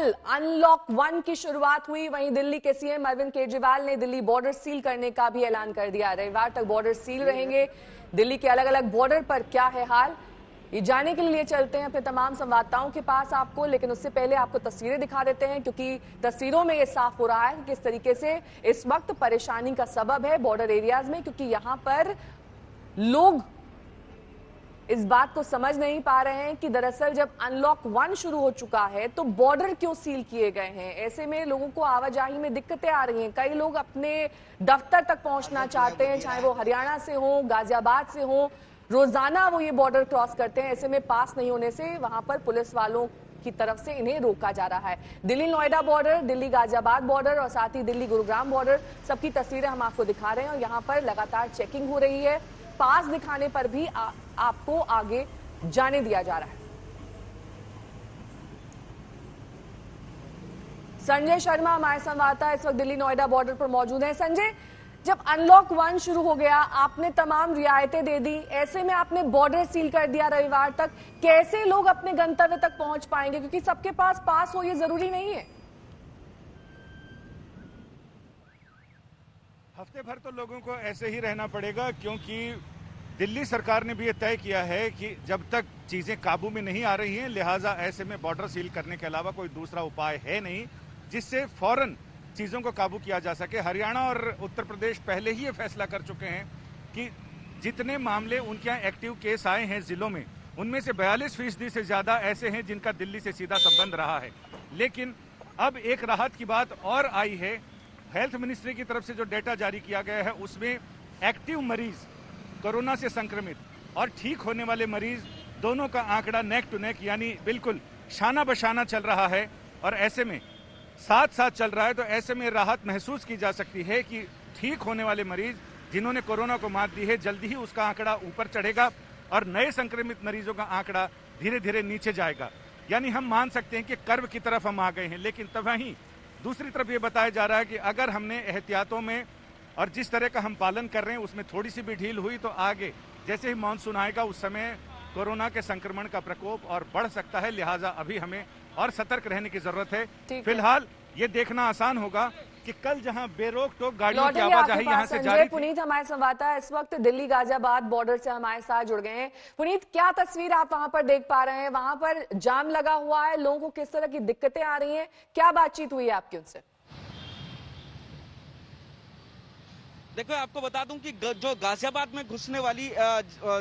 कल अनलॉक 1 की शुरुआत हुई, वहीं दिल्ली के सीएम अरविंद केजरीवाल ने दिल्ली बॉर्डर सील करने का भी ऐलान कर दिया। रविवार तक बॉर्डर सील रहेंगे। दिल्ली के अलग अलग बॉर्डर पर क्या है हाल, ये जानने के लिए चलते हैं अपने तमाम संवाददाताओं के पास आपको, लेकिन उससे पहले आपको तस्वीरें दिखा देते हैं, क्योंकि तस्वीरों में ये साफ हो रहा है कि किस तरीके से इस वक्त परेशानी का सबब है बॉर्डर एरियाज में, क्योंकि यहां पर लोग इस बात को समझ नहीं पा रहे हैं कि दरअसल जब अनलॉक 1 शुरू हो चुका है तो बॉर्डर क्यों सील किए गए हैं। ऐसे में लोगों को आवाजाही में दिक्कतें आ रही हैं। कई लोग अपने दफ्तर तक पहुंचना चाहते हैं, चाहे वो हरियाणा से हो, गाजियाबाद से हो, रोजाना वो ये बॉर्डर क्रॉस करते हैं। ऐसे में पास नहीं होने से वहां पर पुलिस वालों की तरफ से इन्हें रोका जा रहा है। दिल्ली नोएडा बॉर्डर, दिल्ली गाजियाबाद बॉर्डर और साथ ही दिल्ली गुरुग्राम बॉर्डर, सबकी तस्वीरें हम आपको दिखा रहे हैं और यहाँ पर लगातार चेकिंग हो रही है। पास दिखाने पर भी आपको आगे जाने दिया जा रहा है। संजय शर्मा हमारे संवाददाता इस वक्त दिल्ली नोएडा बॉर्डर पर मौजूद हैं। संजय, जब अनलॉक 1 शुरू हो गया, आपने तमाम रियायतें दे दी, ऐसे में आपने बॉर्डर सील कर दिया रविवार तक, कैसे लोग अपने गंतव्य तक पहुंच पाएंगे, क्योंकि सबके पास पास हो ये जरूरी नहीं है। हफ्ते भर तो लोगों को ऐसे ही रहना पड़ेगा, क्योंकि दिल्ली सरकार ने भी ये तय किया है कि जब तक चीजें काबू में नहीं आ रही हैं, लिहाजा ऐसे में बॉर्डर सील करने के अलावा कोई दूसरा उपाय है नहीं जिससे फौरन चीजों को काबू किया जा सके। हरियाणा और उत्तर प्रदेश पहले ही ये फैसला कर चुके हैं कि जितने मामले उनके यहाँ एक्टिव केस आए हैं जिलों में, उनमें से 42% से ज्यादा ऐसे हैं जिनका दिल्ली से सीधा संबंध रहा है। लेकिन अब एक राहत की बात और आई है। हेल्थ मिनिस्ट्री की तरफ से जो डेटा जारी किया गया है उसमें एक्टिव मरीज, कोरोना से संक्रमित और ठीक होने वाले मरीज, दोनों का आंकड़ा नेक टू नेक यानी बिल्कुल शाना बशाना चल रहा है और ऐसे में साथ साथ चल रहा है। तो ऐसे में राहत महसूस की जा सकती है कि ठीक होने वाले मरीज जिन्होंने कोरोना को मात दी है, जल्दी ही उसका आंकड़ा ऊपर चढ़ेगा और नए संक्रमित मरीजों का आंकड़ा धीरे धीरे नीचे जाएगा। यानी हम मान सकते हैं कि कर्व की तरफ हम आ गए हैं। लेकिन तब वहीं दूसरी तरफ ये बताया जा रहा है कि अगर हमने एहतियातों में और जिस तरह का हम पालन कर रहे हैं उसमें थोड़ी सी भी ढील हुई तो आगे जैसे ही मानसून आएगा उस समय कोरोना के संक्रमण का प्रकोप और बढ़ सकता है। लिहाजा अभी हमें और सतर्क रहने की जरूरत है। फिलहाल ये देखना आसान होगा कि कल जहां बेरोक टोक गाड़ियों की आवाजाही यहां से जारी थी। पुनीत हमारे संवाददाता इस वक्त दिल्ली गाजियाबाद बॉर्डर से हमारे साथ जुड़ गए हैं। पुनीत, क्या तस्वीर आप वहां पर देख पा रहे हैं? वहां पर जाम लगा हुआ है, लोगों को किस तरह की दिक्कतें आ रही हैं, क्या बातचीत हुई है आपकी उनसे? देखो, आपको बता दूं कि जो गाजियाबाद में घुसने वाली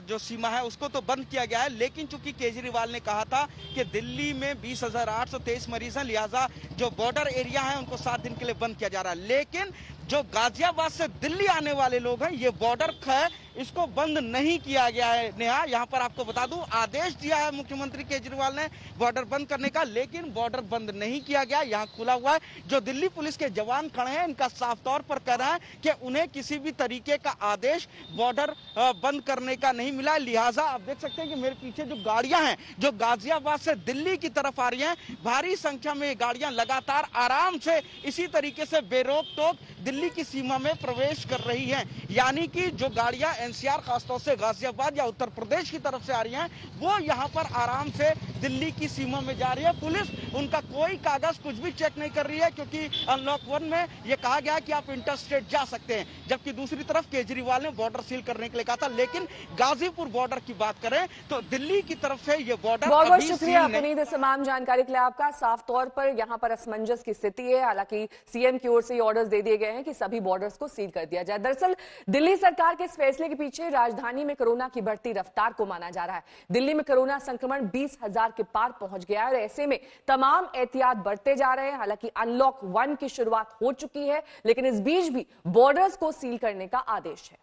जो सीमा है उसको तो बंद किया गया है, लेकिन चूंकि केजरीवाल ने कहा था कि दिल्ली में 20,823 मरीज हैं, लिहाजा जो बॉर्डर एरिया है उनको 7 दिन के लिए बंद किया जा रहा है। लेकिन जो गाजियाबाद से दिल्ली आने वाले लोग हैं, ये बॉर्डर है, इसको बंद नहीं किया गया है। नेहा, यहाँ पर आपको बता दूं, आदेश दिया है मुख्यमंत्री केजरीवाल ने बॉर्डर बंद करने का, लेकिन बॉर्डर बंद नहीं किया गया, यहाँ खुला हुआ है। जो दिल्ली पुलिस के जवान खड़े हैं, इनका साफ तौर पर कहना है कि उन्हें किसी भी तरीके का आदेश बॉर्डर बंद करने का नहीं मिला। लिहाजा आप देख सकते हैं कि मेरे पीछे जो गाड़ियां हैं, जो गाजियाबाद से दिल्ली की तरफ आ रही हैं, भारी संख्या में ये गाड़ियां लगातार आराम से इसी तरीके से बेरोक टोक दिल्ली की सीमा में प्रवेश कर रही हैं। यानी कि जो गाड़ियां एनसीआर खासतौर से गाजियाबाद या उत्तर प्रदेश की तरफ से आ रही हैं, वो यहां पर आराम से दिल्ली की सीमा में जा रही है। पुलिस उनका कोई कागज कुछ भी चेक नहीं कर रही है, क्योंकि अनलॉक 1 में ये कहा गया कि आप इंटर स्टेट जा सकते हैं। जबकि दूसरी तरफ केजरीवाल ने बॉर्डर सील करने के लिए कहा था। लेकिन गाजीपुर बॉर्डर की बात करें तो दिल्ली की तरफ से ये बॉर्डर बहुत बहुत शुक्रिया पुनीत इस तमाम जानकारी के लिए आपका। साफ तौर पर यहाँ पर असमंजस की स्थिति है। हालांकि सीएम की ओर से ऑर्डर्स दे दिए गए हैं कि सभी बॉर्डर्स को सील कर दिया जाए। दरअसल दिल्ली सरकार के इस फैसले के पीछे राजधानी में कोरोना की बढ़ती रफ्तार को माना जा रहा है। दिल्ली में कोरोना संक्रमण 20,000 के पार पहुंच गया है और ऐसे में तमाम एहतियात बढ़ते जा रहे हैं। हालांकि अनलॉक 1 की शुरुआत हो चुकी है, लेकिन इस बीच भी बॉर्डर्स को सील करने का आदेश है।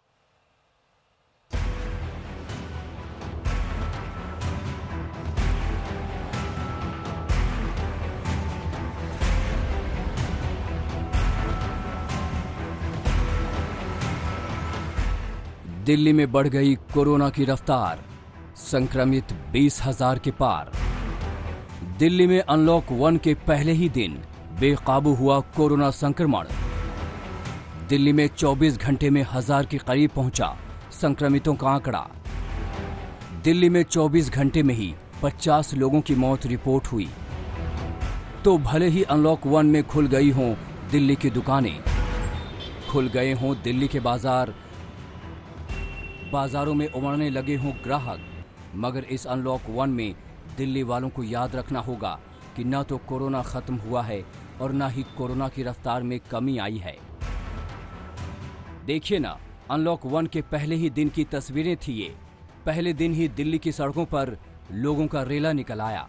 दिल्ली में बढ़ गई कोरोना की रफ्तार, संक्रमित 20,000 के पार। दिल्ली में अनलॉक 1 के पहले ही दिन बेकाबू हुआ कोरोना संक्रमण। दिल्ली में 24 घंटे में 1000 के करीब पहुंचा संक्रमितों का आंकड़ा। दिल्ली में 24 घंटे में ही 50 लोगों की मौत रिपोर्ट हुई। तो भले ही अनलॉक 1 में खुल गई हों दिल्ली की दुकानें, खुल गए हों दिल्ली के बाजार, बाजारों में उमड़ने लगे हों ग्राहक, मगर इस अनलॉक 1 में दिल्ली वालों को याद रखना होगा कि न तो कोरोना खत्म हुआ है और न ही कोरोना की रफ्तार में कमी आई है। देखिए ना, अनलॉक 1 के पहले ही दिन की तस्वीरें थी ये। पहले दिन ही दिल्ली की सड़कों पर लोगों का रेला निकल आया,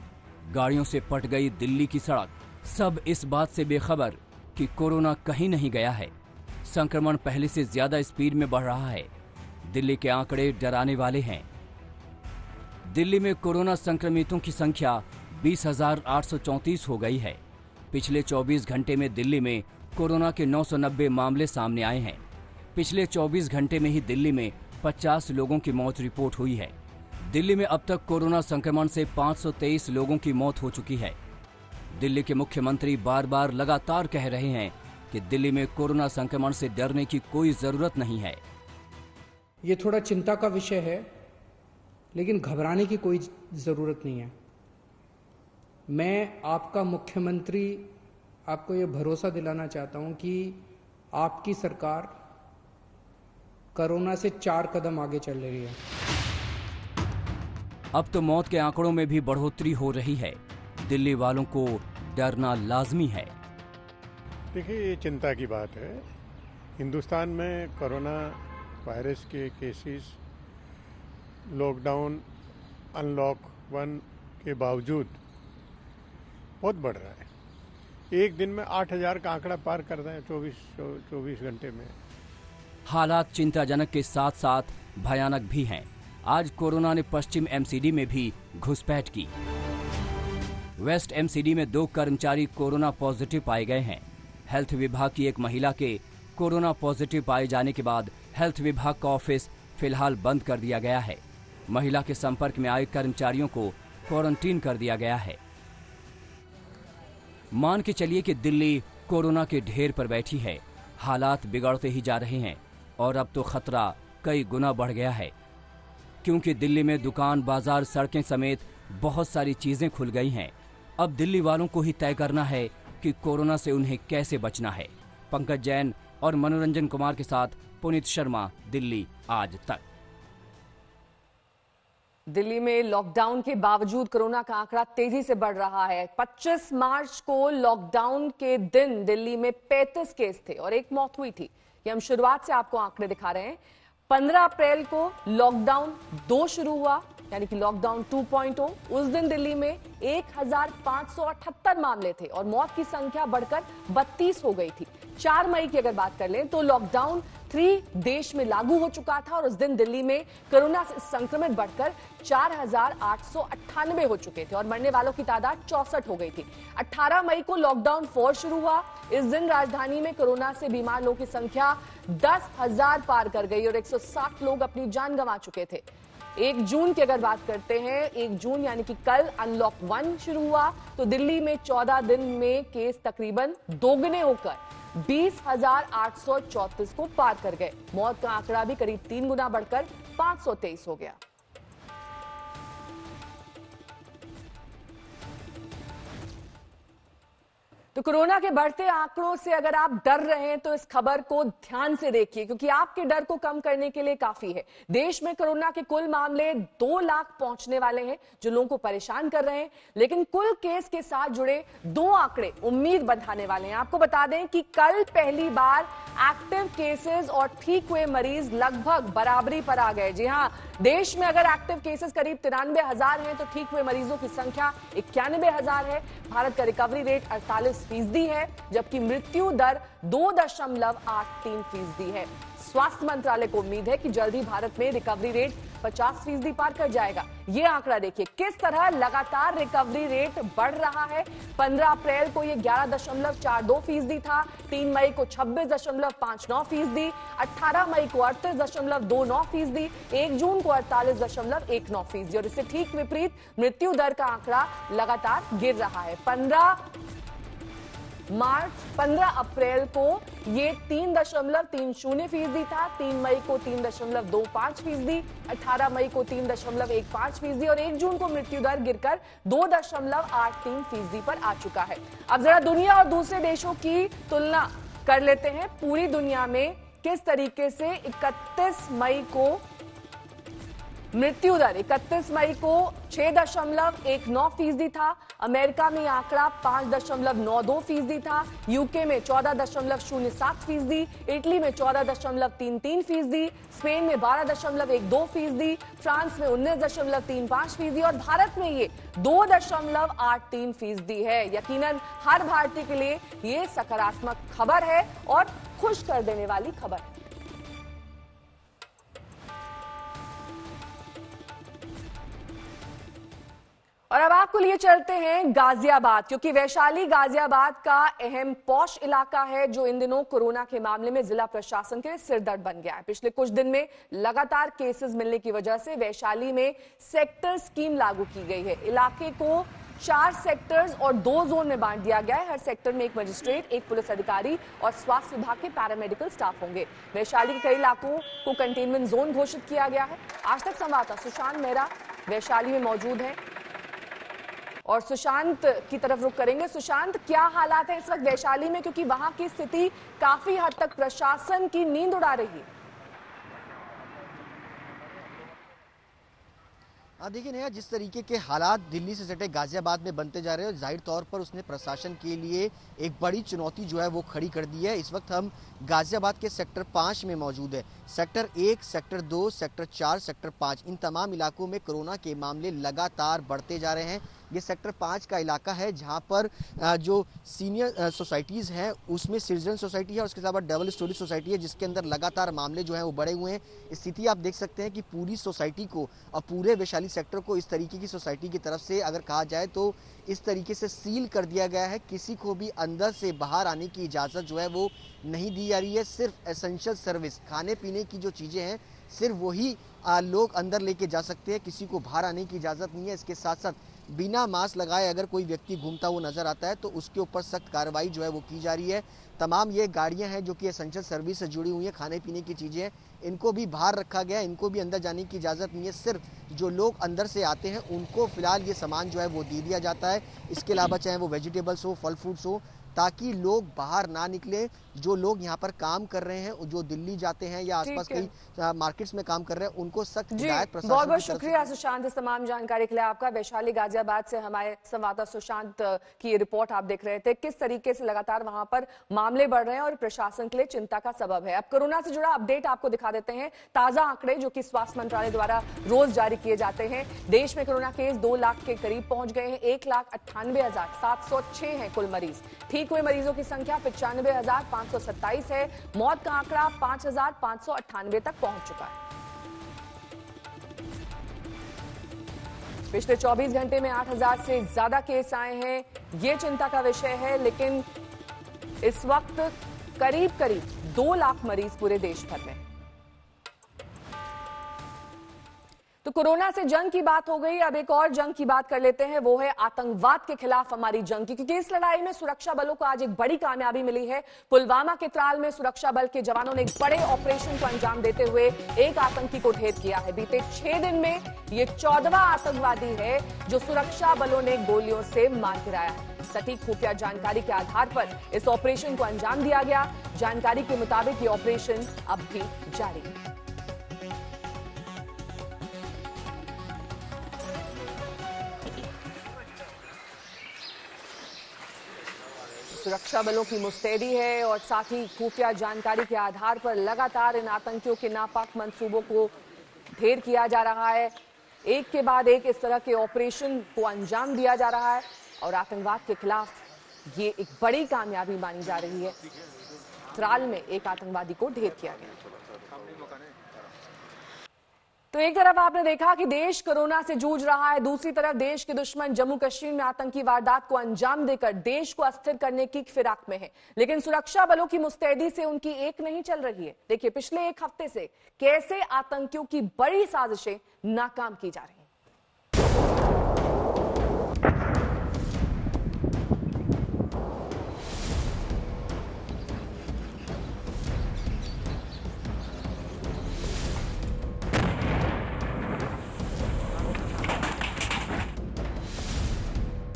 गाड़ियों से पट गई दिल्ली की सड़क। सब इस बात से बेखबर कि कोरोना कहीं नहीं गया है। संक्रमण पहले से ज्यादा स्पीड में बढ़ रहा है। दिल्ली के आंकड़े डराने वाले हैं। दिल्ली में कोरोना संक्रमितों की संख्या 20,834 हो गई है। पिछले 24 घंटे में दिल्ली में कोरोना के 990 मामले सामने आए हैं। पिछले 24 घंटे में ही दिल्ली में 50 लोगों की मौत रिपोर्ट हुई है। दिल्ली में अब तक कोरोना संक्रमण से 523 लोगों की मौत हो चुकी है। दिल्ली के मुख्यमंत्री बार बार लगातार कह रहे हैं कि दिल्ली में कोरोना संक्रमण से डरने की कोई जरूरत नहीं है। ये थोड़ा चिंता का विषय है, लेकिन घबराने की कोई जरूरत नहीं है। मैं आपका मुख्यमंत्री आपको ये भरोसा दिलाना चाहता हूं कि आपकी सरकार कोरोना से 4 कदम आगे चल रही है। अब तो मौत के आंकड़ों में भी बढ़ोतरी हो रही है। दिल्ली वालों को डरना लाजमी है। देखिए, ये चिंता की बात है। हिंदुस्तान में कोरोना वायरस के केसेस लॉकडाउन अनलॉक 1 के बावजूद बहुत बढ़ रहा है। एक दिन में 8,000 का आंकड़ा पार कर रहे हैं 24 घंटे में। हालात चिंताजनक के साथ साथ भयानक भी हैं। आज कोरोना ने पश्चिम एमसीडी में भी घुसपैठ की। वेस्ट एमसीडी में 2 कर्मचारी कोरोना पॉजिटिव पाए गए हैं। हेल्थ विभाग की एक महिला के कोरोना पॉजिटिव पाए जाने के बाद हेल्थ विभाग का ऑफिस फिलहाल बंद कर दिया गया है। महिला के संपर्क में आए कर्मचारियों को क्वारंटीन कर दिया गया है। मान के चलिए कि दिल्ली कोरोना के ढेर पर बैठी है। हालात बिगड़ते ही जा रहे हैं और अब तो खतरा कई गुना बढ़ गया है, क्योंकि दिल्ली में दुकान, बाजार, सड़कें समेत बहुत सारी चीजें खुल गई हैं। अब दिल्ली वालों को ही तय करना है कि कोरोना से उन्हें कैसे बचना है। पंकज जैन और मनोरंजन कुमार के साथ पुनीत शर्मा, दिल्ली आज तक। दिल्ली में लॉकडाउन के बावजूद कोरोना का आंकड़ा तेजी से बढ़ रहा है। 25 मार्च को लॉकडाउन के दिन दिल्ली में 35 केस थे और 1 मौत हुई थी। ये हम शुरुआत से आपको आंकड़े दिखा रहे हैं। 15 अप्रैल को लॉकडाउन 2 शुरू हुआ, यानी कि लॉकडाउन 2.0। उस दिन दिल्ली में 1,578 मामले थे और मौत की संख्या बढ़कर 32 हो गई थी। 4 मई की अगर बात कर लें तो लॉकडाउन 3 देश में लागू हो चुका था और उस दिन दिल्ली में कोरोना से संक्रमित बढ़कर 4,898 हो चुके थे और मरने वालों की तादाद 64 हो गई थी। 18 मई को लॉकडाउन 4 शुरू हुआ। इस दिन राजधानी में कोरोना से बीमार लोगों की संख्या 10,000 पार कर गई और 160 लोग अपनी जान गंवा चुके थे। 1 जून की अगर बात करते हैं, 1 जून यानी कि कल अनलॉक 1 शुरू हुआ तो दिल्ली में 14 दिन में केस तकरीबन दोगुने होकर 20,834 को पार कर गए। मौत का आंकड़ा भी करीब 3 गुना बढ़कर 523 हो गया। तो कोरोना के बढ़ते आंकड़ों से अगर आप डर रहे हैं तो इस खबर को ध्यान से देखिए, क्योंकि आपके डर को कम करने के लिए काफी है। देश में कोरोना के कुल मामले 2 लाख पहुंचने वाले हैं, जो लोगों को परेशान कर रहे हैं। लेकिन कुल केस के साथ जुड़े 2 आंकड़े उम्मीद बढ़ाने वाले हैं। आपको बता दें कि कल पहली बार एक्टिव केसेस और ठीक हुए मरीज लगभग बराबरी पर आ गए। जी हां, देश में अगर एक्टिव केसेस करीब 93,000 हैं तो ठीक हुए मरीजों की संख्या 91,000 है। भारत का रिकवरी रेट 48% है, जबकि मृत्यु दर 2.83% है। स्वास्थ्य मंत्रालय को उम्मीद है कि जल्द ही भारत में रिकवरी रेट 50% पार कर जाएगा। ये आंकड़ा देखिए किस तरह लगातार रिकवरी रेट बढ़ रहा है। 15 अप्रैल को ये 11.42% था, 3 मई को 26.59%, 18 मई को 38.29%, 1 जून को 48.19% और इससे ठीक विपरीत मृत्यु दर का आंकड़ा लगातार गिर रहा है। 15 मार्च 15 अप्रैल को ये 3.30% था, 3 मई को 3.25%, 18 मई को 3.15% और 1 जून को मृत्यु दर गिरकर 2.83% पर आ चुका है। अब जरा दुनिया और दूसरे देशों की तुलना कर लेते हैं। पूरी दुनिया में किस तरीके से 31 मई को मृत्यु दर 31 मई को 6.19% था, अमेरिका में आंकड़ा 5.92% था, यूके में 14.07%, इटली में 14.33%, स्पेन में 12.12%, फ्रांस में 19.35% और भारत में ये 2.83% है। यकीनन हर भारतीय के लिए ये सकारात्मक खबर है और खुश कर देने वाली खबर है। और अब आपको लिए चलते हैं गाजियाबाद, क्योंकि वैशाली गाजियाबाद का अहम पॉश इलाका है जो इन दिनों कोरोना के मामले में जिला प्रशासन के लिए सिरदर्द बन गया है। पिछले कुछ दिन में लगातार केसेस मिलने की वजह से वैशाली में सेक्टर स्कीम लागू की गई है। इलाके को 4 सेक्टर्स और 2 जोन में बांट दिया गया है। हर सेक्टर में एक मजिस्ट्रेट, एक पुलिस अधिकारी और स्वास्थ्य विभाग के पैरामेडिकल स्टाफ होंगे। वैशाली के कई इलाकों को कंटेनमेंट जोन घोषित किया गया है। आज तक संवाददाता सुशांत मेहरा वैशाली में मौजूद है और सुशांत की तरफ रुख करेंगे। सुशांत, क्या हालात है इस वक्त वैशाली में, क्योंकि वहां की स्थिति काफी हद तक प्रशासन की नींद उड़ा रही है। देखिए नया, जिस तरीके के हालात दिल्ली से सटे गाजियाबाद में बनते जा रहे हैं, जाहिर तौर पर उसने प्रशासन के लिए एक बड़ी चुनौती जो है वो खड़ी कर दी है। इस वक्त हम गाजियाबाद के सेक्टर 5 में मौजूद है। सेक्टर 1, सेक्टर 2, सेक्टर 4, सेक्टर 5 इन तमाम इलाकों में कोरोना के मामले लगातार बढ़ते जा रहे हैं। ये सेक्टर 5 का इलाका है जहां पर जो सीनियर सोसाइटीज़ हैं उसमें सिटीजन सोसाइटी है और उसके अलावा डबल स्टोरी सोसाइटी है, जिसके अंदर लगातार मामले जो हैं वो बढ़े हुए हैं। स्थिति आप देख सकते हैं कि पूरी सोसाइटी को और पूरे वैशाली सेक्टर को इस तरीके की सोसाइटी की तरफ से अगर कहा जाए तो इस तरीके से सील कर दिया गया है। किसी को भी अंदर से बाहर आने की इजाज़त जो है वो नहीं दी जा रही है। सिर्फ एसेंशियल सर्विस, खाने पीने की जो चीज़ें हैं सिर्फ वही लोग अंदर लेके जा सकते हैं, किसी को बाहर आने की इजाज़त नहीं है। इसके साथ साथ बिना मास्क लगाए अगर कोई व्यक्ति घूमता हुआ नजर आता है तो उसके ऊपर सख्त कार्रवाई जो है वो की जा रही है। तमाम ये गाड़ियां हैं जो कि एसेंशियल सर्विस से जुड़ी हुई हैं, खाने पीने की चीज़ें हैं, इनको भी बाहर रखा गया है, इनको भी अंदर जाने की इजाज़त नहीं है। सिर्फ जो लोग अंदर से आते हैं उनको फिलहाल ये सामान जो है वो दे दिया जाता है। इसके अलावा चाहे वो वेजिटेबल्स हो, फल फ्रूट्स हो, ताकि लोग बाहर ना निकले। जो लोग यहाँ पर काम कर रहे हैं, जो दिल्ली जाते हैं या आसपास कई मार्केट्स में काम कर रहे हैं, उनको सख्त हिदायत प्रशासन बहुत बहुत शुक्रिया सुशांत इस तमाम जानकारी के लिए आपका। वैशाली गाजियाबाद से हमारे संवाददाता सुशांत की ये रिपोर्ट आप देख रहे थे, किस तरीके से लगातार वहां पर मामले बढ़ रहे हैं और प्रशासन के लिए चिंता का सबब है। अब कोरोना से जुड़ा अपडेट आपको दिखा देते हैं। ताजा आंकड़े जो कि स्वास्थ्य मंत्रालय द्वारा रोज जारी किए जाते हैं। देश में कोरोना केस 2 लाख के करीब पहुंच गए हैं। 1,98,706 है कुल मरीज। ठीक हुए मरीजों की संख्या 95,527 है। मौत का आंकड़ा 5,598 तक पहुंच चुका है। पिछले 24 घंटे में 8,000 से ज्यादा केस आए हैं। ये चिंता का विषय है, लेकिन इस वक्त करीब 2 लाख मरीज पूरे देश भर में। तो कोरोना से जंग की बात हो गई, अब एक और जंग की बात कर लेते हैं, वो है आतंकवाद के खिलाफ हमारी जंग की, क्योंकि इस लड़ाई में सुरक्षा बलों को आज एक बड़ी कामयाबी मिली है। पुलवामा के त्राल में सुरक्षा बल के जवानों ने एक बड़े ऑपरेशन को अंजाम देते हुए एक आतंकी को ढेर किया है। बीते 6 दिन में ये 14वां आतंकवादी है जो सुरक्षा बलों ने गोलियों से मार गिराया है। सटीक खुफिया जानकारी के आधार पर इस ऑपरेशन को अंजाम दिया गया। जानकारी के मुताबिक ये ऑपरेशन अब भी जारी है। सुरक्षा बलों की मुस्तैदी है और साथ ही खुफिया जानकारी के आधार पर लगातार इन आतंकियों के नापाक मंसूबों को ढेर किया जा रहा है। एक के बाद एक इस तरह के ऑपरेशन को अंजाम दिया जा रहा है और आतंकवाद के खिलाफ ये एक बड़ी कामयाबी मानी जा रही है। त्राल में एक आतंकवादी को ढेर किया गया। तो एक तरफ आपने देखा कि देश कोरोना से जूझ रहा है, दूसरी तरफ देश के दुश्मन जम्मू कश्मीर में आतंकी वारदात को अंजाम देकर देश को अस्थिर करने की फिराक में है। लेकिन सुरक्षा बलों की मुस्तैदी से उनकी एक नहीं चल रही है। देखिए पिछले एक हफ्ते से कैसे आतंकियों की बड़ी साजिशें नाकाम की जा रही हैं।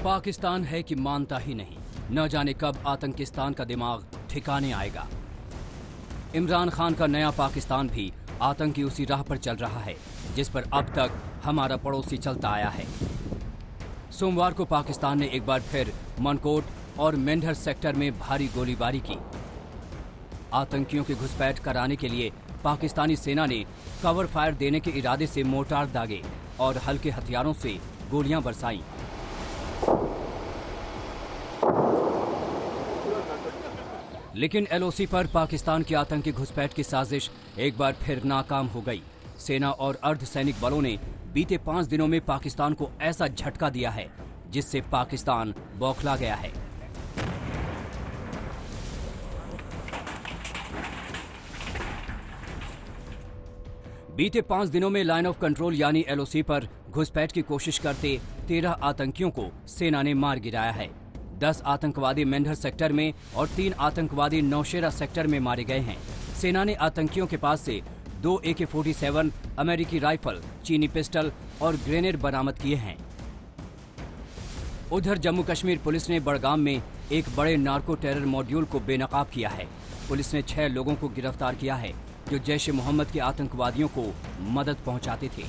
पाकिस्तान है कि मानता ही नहीं, न जाने कब आतंकिस्तान का दिमाग ठिकाने आएगा। इमरान खान का नया पाकिस्तान भी आतंकी उसी राह पर चल रहा है जिस पर अब तक हमारा पड़ोसी चलता आया है। सोमवार को पाकिस्तान ने एक बार फिर मनकोट और मेंढर सेक्टर में भारी गोलीबारी की। आतंकियों की घुसपैठ कराने के लिए पाकिस्तानी सेना ने कवर फायर देने के इरादे से मोर्टार दागे और हल्के हथियारों से गोलियां बरसाईं। लेकिन एलओसी पर पाकिस्तान की आतंकी घुसपैठ की साजिश एक बार फिर नाकाम हो गई। सेना और अर्धसैनिक बलों ने बीते 5 दिनों में पाकिस्तान को ऐसा झटका दिया है जिससे पाकिस्तान बौखला गया है। बीते 5 दिनों में लाइन ऑफ कंट्रोल यानी एलओसी पर घुसपैठ की कोशिश करते 13 आतंकियों को सेना ने मार गिराया है। 10 आतंकवादी मेंढर सेक्टर में और 3 आतंकवादी नौशेरा सेक्टर में मारे गए हैं। सेना ने आतंकियों के पास से 2 AK-47, अमेरिकी राइफल, चीनी पिस्टल और ग्रेनेड बरामद किए हैं। उधर जम्मू कश्मीर पुलिस ने बड़गाम में एक बड़े नार्को टेरर मॉड्यूल को बेनकाब किया है। पुलिस ने 6 लोगों को गिरफ्तार किया है जो जैश ए मोहम्मद के आतंकवादियों को मदद पहुंचाते थे।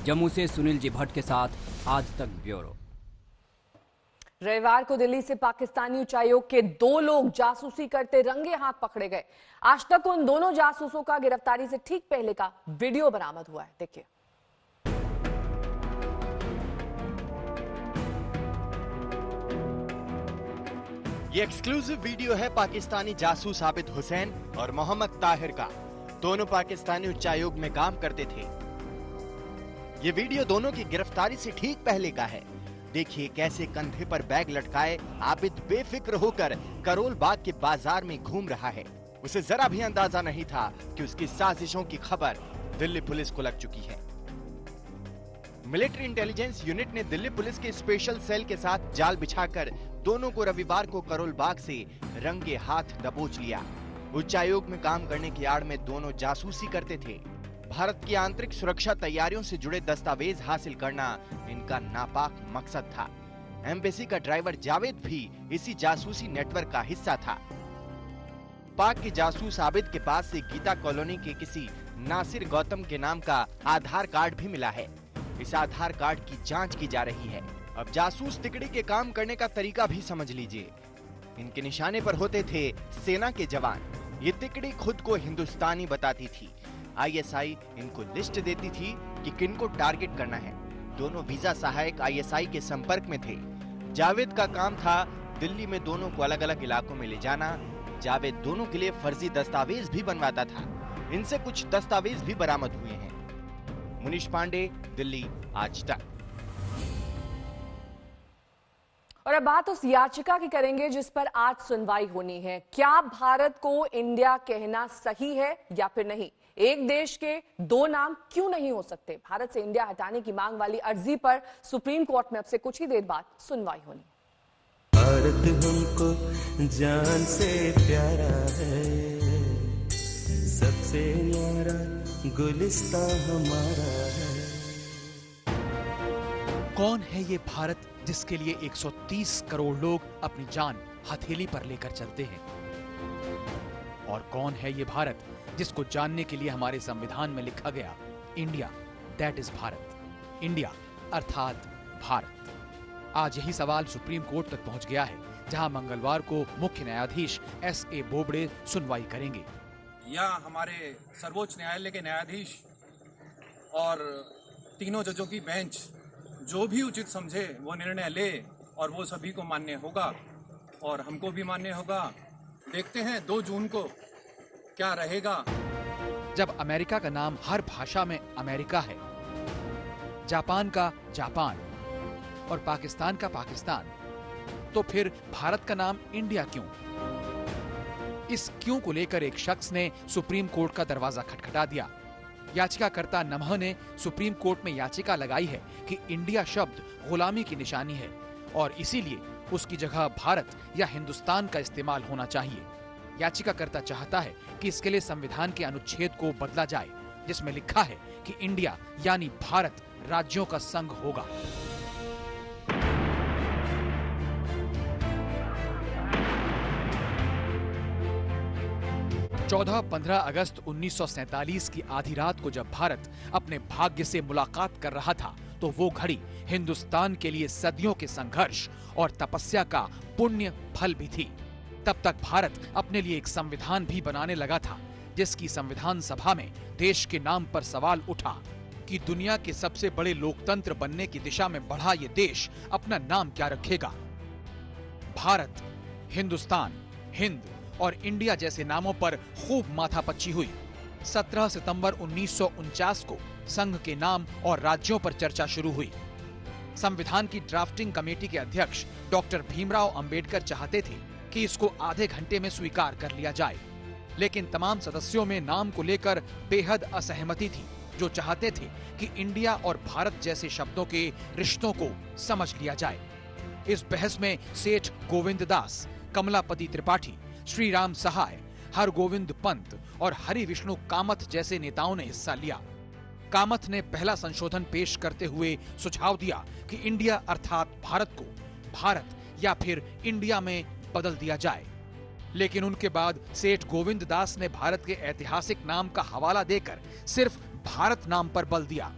जम्मू से सुनील जी भट्ट के साथ आज तक ब्यूरो। रविवार को दिल्ली से पाकिस्तानी उच्चायोग के 2 लोग जासूसी करते रंगे हाथ पकड़े गए। आज तक उन दोनों जासूसों का गिरफ्तारी से ठीक पहले का वीडियो बरामद हुआ है, देखिए। ये एक्सक्लूसिव वीडियो है पाकिस्तानी जासूस आबिद हुसैन और मोहम्मद ताहिर का। दोनों पाकिस्तानी उच्चायोग में काम करते थे। ये वीडियो दोनों की गिरफ्तारी से ठीक पहले का है। देखिए कैसे कंधे पर बैग लटकाए आबिद बेफिक्र होकर करोल बाग के बाजार में घूम रहा है। उसे जरा भी अंदाजा नहीं था कि उसकी साजिशों की खबर दिल्ली पुलिस को लग चुकी है। मिलिट्री इंटेलिजेंस यूनिट ने दिल्ली पुलिस के स्पेशल सेल के साथ जाल बिछाकर दोनों को रविवार को करोल बाग से रंगे हाथ दबोच लिया। उच्चायोग में काम करने की आड़ में दोनों जासूसी करते थे। भारत की आंतरिक सुरक्षा तैयारियों से जुड़े दस्तावेज हासिल करना इनका नापाक मकसद था। एम्बेसी का ड्राइवर जावेद भी इसी जासूसी नेटवर्क का हिस्सा था। पाक के जासूस आबिद के पास से गीता कॉलोनी के किसी नासिर गौतम के नाम का आधार कार्ड भी मिला है। इस आधार कार्ड की जांच की जा रही है। अब जासूस तिकड़ी के काम करने का तरीका भी समझ लीजिए। इनके निशाने पर होते थे सेना के जवान। ये तिकड़ी खुद को हिंदुस्तानी बताती थी। आईएसआई इनको लिस्ट देती थी कि किनको टारगेट करना है। दोनों वीजा सहायक आईएसआई के संपर्क में थे। जावेद का काम था दिल्ली में दोनों को अलग अलग इलाकों में ले जाना। जावेद दोनों के लिए फर्जी दस्तावेज भी बनवाता था। इनसे कुछ दस्तावेज भी बरामद हुए हैं। मुनीश पांडे, दिल्ली आज तक। और अब बात उस याचिका की करेंगे जिस पर आज सुनवाई होनी है। क्या भारत को इंडिया कहना सही है या फिर नहीं? एक देश के 2 नाम क्यों नहीं हो सकते? भारत से इंडिया हटाने की मांग वाली अर्जी पर सुप्रीम कोर्ट में अब से कुछ ही देर बाद सुनवाई होनी। भारत हमको जान से प्यारा है, सबसे न्यारा गुलिस्तां हमारा है। कौन है ये भारत जिसके लिए 130 करोड़ लोग अपनी जान हथेली पर लेकर चलते हैं? और कौन है ये भारत जिसको जानने के लिए हमारे संविधान में लिखा गया India that is Bharat. India अर्थात भारत। आज यही सवाल सुप्रीम कोर्ट तक पहुंच गया है, जहां मंगलवार को मुख्य न्यायाधीश S.A. बोबड़े सुनवाई करेंगे। यहाँ हमारे सर्वोच्च न्यायालय के न्यायाधीश और तीनों जजों की बेंच जो भी उचित समझे वो निर्णय ले और वो सभी को मान्य होगा और हमको भी मान्य होगा। देखते हैं 2 जून को क्या रहेगा। जब अमेरिका का नाम हर भाषा में अमेरिका है, जापान का जापान और पाकिस्तान का पाकिस्तान, तो फिर भारत का नाम इंडिया क्यों? इस क्यों को लेकर एक शख्स ने सुप्रीम कोर्ट का दरवाजा खटखटा दिया। याचिकाकर्ता नमह ने सुप्रीम कोर्ट में याचिका लगाई है कि इंडिया शब्द गुलामी की निशानी है और इसीलिए उसकी जगह भारत या हिंदुस्तान का इस्तेमाल होना चाहिए। याचिकाकर्ता चाहता है कि इसके लिए संविधान के अनुच्छेद को बदला जाए, जिसमें लिखा है कि इंडिया यानी भारत राज्यों का संघ होगा। 14-15 अगस्त 1947 की आधी रात को जब भारत अपने भाग्य से मुलाकात कर रहा था, तो वो घड़ी हिंदुस्तान के लिए सदियों के संघर्ष और तपस्या का पुण्य फल भी थी। तब तक भारत अपने लिए एक संविधान भी बनाने लगा था, जिसकी संविधान सभा में देश के नाम पर सवाल उठा कि दुनिया के सबसे बड़े लोकतंत्र बनने की दिशा में बढ़ा ये देश अपना नाम क्या रखेगा। भारत, हिंदुस्तान, हिंद और इंडिया जैसे नामों पर खूब माथापच्ची हुई। 17 सितंबर 1949 को संघ के नाम और राज्यों पर चर्चा शुरू हुई। संविधान की ड्राफ्टिंग कमेटी के अध्यक्ष डॉक्टर भीमराव अंबेडकर चाहते थे कि इसको आधे घंटे में स्वीकार कर लिया जाए, लेकिन तमाम सदस्यों में नाम को लेकर बेहद असहमति थी, जो चाहते थे कि इंडिया और भारत जैसे शब्दों के रिश्तों को समझ लिया जाए। इस बहस में सेठ गोविंद दास, कमलापति त्रिपाठी, श्री राम सहाय, हरगोविंद पंत और हरि विष्णु कामथ जैसे नेताओं ने हिस्सा लिया। कामथ ने पहला संशोधन पेश करते हुए सुझाव दिया कि इंडिया अर्थात भारत को भारत या फिर इंडिया में बदल दिया जाए, लेकिन उनके बाद सेठ गोविंद दास ने भारत के ऐतिहासिक नाम का हवाला देकर सिर्फ भारत नाम पर बल दिया।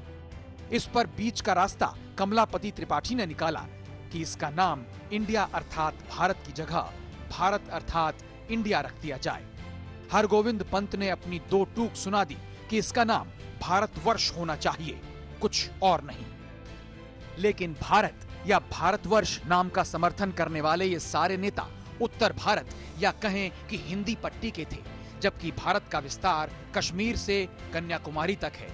इस पर बीच का रास्ता कमलापति त्रिपाठी ने निकाला कि इसका नाम इंडिया अर्थात भारत की जगह भारत अर्थात इंडिया रख दिया जाए। हरगोविंद पंत ने अपनी दो टूक सुना दी कि इसका नाम भारतवर्ष होना चाहिए, कुछ और नहीं। लेकिन भारत या भारतवर्ष नाम का समर्थन करने वाले ये सारे नेता उत्तर भारत या कहें कि हिंदी पट्टी के थे, जबकि भारत का विस्तार कश्मीर से कन्याकुमारी तक है।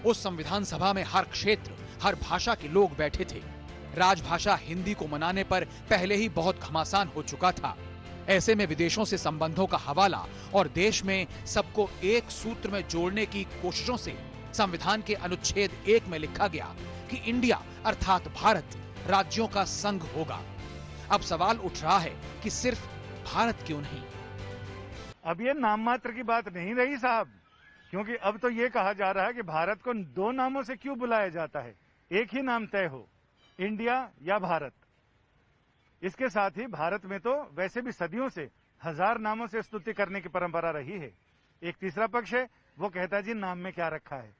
उस संविधान सभा में हर क्षेत्र, हर भाषा के लोग बैठे थे। राजभाषा हिंदी को मनाने पर पहले ही बहुत घमासान हो चुका था। ऐसे में विदेशों से संबंधों का हवाला और देश में सबको एक सूत्र में जोड़ने की कोशिशों से संविधान के अनुच्छेद 1 में लिखा गया कि इंडिया अर्थात भारत राज्यों का संघ होगा। अब सवाल उठ रहा है कि सिर्फ भारत क्यों नहीं? अब ये नाम मात्र की बात नहीं रही साहब, क्योंकि अब तो ये कहा जा रहा है कि भारत को 2 नामों से क्यों बुलाया जाता है, एक ही नाम तय हो, इंडिया या भारत। इसके साथ ही भारत में तो वैसे भी सदियों से 1000 नामों से स्तुति करने की परंपरा रही है। एक तीसरा पक्ष है, वो कहता है जी नाम में क्या रखा है।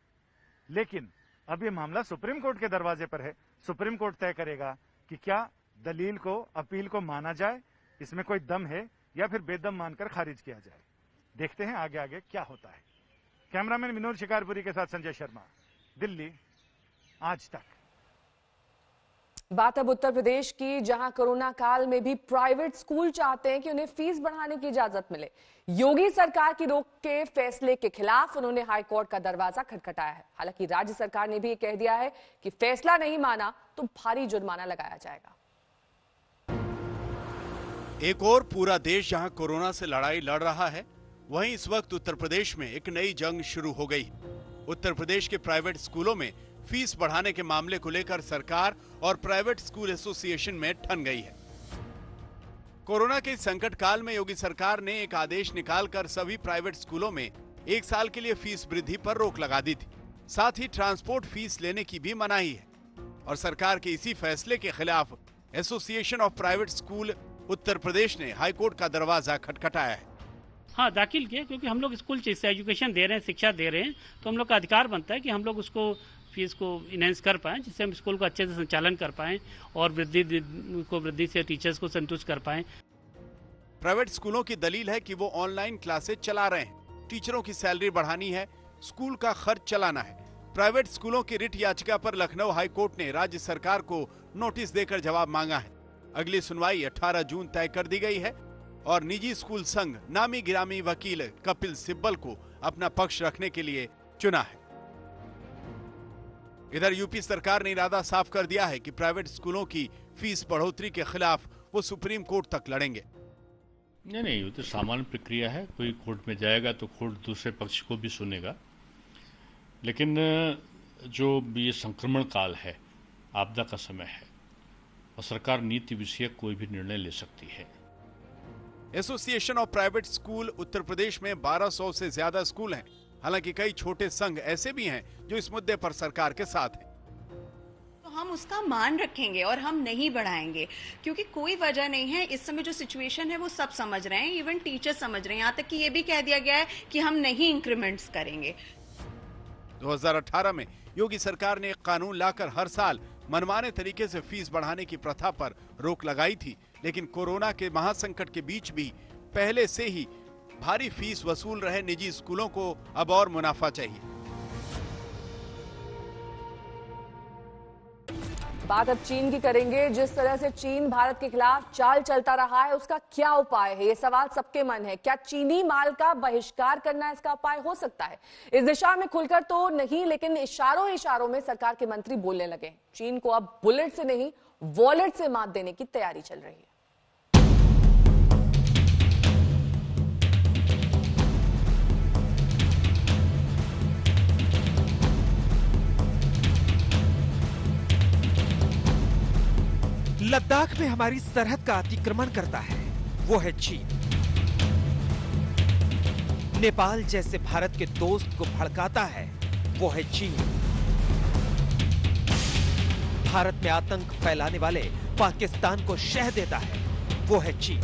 लेकिन अब ये मामला सुप्रीम कोर्ट के दरवाजे पर है। सुप्रीम कोर्ट तय करेगा कि क्या दलील को, अपील को माना जाए, इसमें कोई दम है या फिर बेदम मानकर खारिज किया जाए। देखते हैं आगे आगे क्या होता है। कैमरामैन विनोद शिकारपुरी के साथ संजय शर्मा, दिल्ली, आज तक। बात अब उत्तर प्रदेश की, जहां कोरोना काल में भी प्राइवेट स्कूल चाहते हैं कि उन्हें फीस बढ़ाने की इजाजत मिले। योगी सरकार की रोक के फैसले के खिलाफ उन्होंने हाई कोर्ट का दरवाजा खटखटाया है। हालांकि राज्य सरकार ने भी ये कह दिया है कि फैसला नहीं माना तो भारी जुर्माना लगाया जाएगा। एक और पूरा देश जहां कोरोना से लड़ाई लड़ रहा है, वहीं इस वक्त उत्तर प्रदेश में एक नई जंग शुरू हो गई। उत्तर प्रदेश के प्राइवेट स्कूलों में फीस बढ़ाने के मामले को लेकर सरकार और प्राइवेट स्कूल एसोसिएशन में ठन गई है। कोरोना के संकट काल में योगी सरकार ने एक आदेश निकालकर सभी प्राइवेट स्कूलों में 1 साल के लिए फीस वृद्धि पर रोक लगा दी थी। साथ ही ट्रांसपोर्ट फीस लेने की भी मनाही है। और सरकार के इसी फैसले के खिलाफ association of private school Uttar Pradesh ने हाईकोर्ट का दरवाजा खटखटाया है। हाँ, दाखिल किया, क्योंकि हम लोग स्कूल से एजुकेशन दे रहे हैं, शिक्षा दे रहे हैं, तो हम लोग का अधिकार बनता है कि हम लोग उसको फीस को इनहेंस कर पाएं, जिससे हम स्कूल को अच्छे से संचालन कर पाएं और वृद्धि से टीचर्स को संतुष्ट कर पाएं। प्राइवेट स्कूलों की दलील है कि वो ऑनलाइन क्लासेज चला रहे हैं, टीचरों की सैलरी बढ़ानी है, स्कूल का खर्च चलाना है। प्राइवेट स्कूलों की रिट याचिका पर लखनऊ हाईकोर्ट ने राज्य सरकार को नोटिस देकर जवाब मांगा है। अगली सुनवाई 18 जून तय कर दी गई है और निजी स्कूल संघ नामी गिरामी वकील कपिल सिब्बल को अपना पक्ष रखने के लिए चुना है। इधर यूपी सरकार ने इरादा साफ कर दिया है कि प्राइवेट स्कूलों की फीस बढ़ोतरी के खिलाफ वो सुप्रीम कोर्ट तक लड़ेंगे। नहीं, वो तो सामान्य प्रक्रिया है। कोई कोर्ट में जाएगा तो कोर्ट दूसरे पक्ष को भी सुनेगा, लेकिन जो ये संक्रमण काल है, आपदा का समय है और सरकार नीति विषयक कोई भी निर्णय ले सकती है। Association of private school Uttar Pradesh में 1200 से ज्यादा स्कूल हैं। हालांकि कई छोटे संघ ऐसे भी हैं जो इस मुद्दे पर सरकार के साथ हैं। तो हम उसका मान रखेंगे और हम नहीं बढ़ाएंगे, क्योंकि कोई वजह नहीं है। इस समय जो सिचुएशन है वो सब समझ रहे हैं, इवन टीचर समझ रहे हैं। यहाँ तक कि ये भी कह दिया गया है कि हम नहीं इंक्रीमेंट्स करेंगे। 2018 में योगी सरकार ने एक कानून लाकर हर साल मनमाने तरीके से फीस बढ़ाने की प्रथा पर रोक लगाई थी, लेकिन कोरोना के महासंकट के बीच भी पहले से ही भारी फीस वसूल रहे निजी स्कूलों को अब और मुनाफा चाहिए। बात अब चीन की करेंगे। जिस तरह से चीन भारत के खिलाफ चाल चलता रहा है, उसका क्या उपाय है, ये सवाल सबके मन है। क्या चीनी माल का बहिष्कार करना इसका उपाय हो सकता है? इस दिशा में खुलकर तो नहीं, लेकिन इशारों इशारों में सरकार के मंत्री बोलने लगे। चीन को अब बुलेट से नहीं, वॉलेट से मात देने की तैयारी चल रही है। लद्दाख में हमारी सरहद का अतिक्रमण करता है वो है चीन। नेपाल जैसे भारत के दोस्त को भड़काता है वो है चीन। भारत में आतंक फैलाने वाले पाकिस्तान को शह देता है वो है चीन।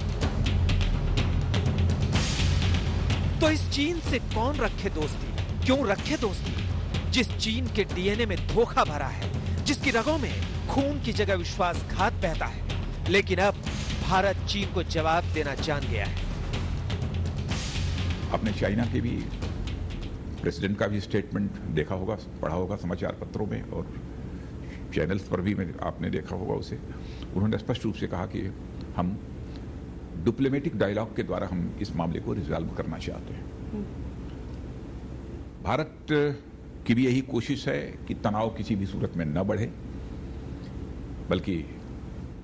तो इस चीन से कौन रखे दोस्ती, क्यों रखे दोस्ती? जिस चीन के डीएनए में धोखा भरा है, जिसकी रगों में खून की जगह विश्वासघात बहता है। लेकिन अब भारत चीन को जवाब देना जान गया है। आपने चाइना के भी प्रेसिडेंट का भी स्टेटमेंट देखा होगा, पढ़ा होगा समाचार पत्रों में और चैनल्स पर भी आपने देखा होगा उसे। उन्होंने स्पष्ट रूप से कहा कि हम डिप्लोमेटिक डायलॉग के द्वारा हम इस मामले को रिजॉल्व करना चाहते हैं। भारत की भी यही कोशिश है कि तनाव किसी भी सूरत में न बढ़े, बल्कि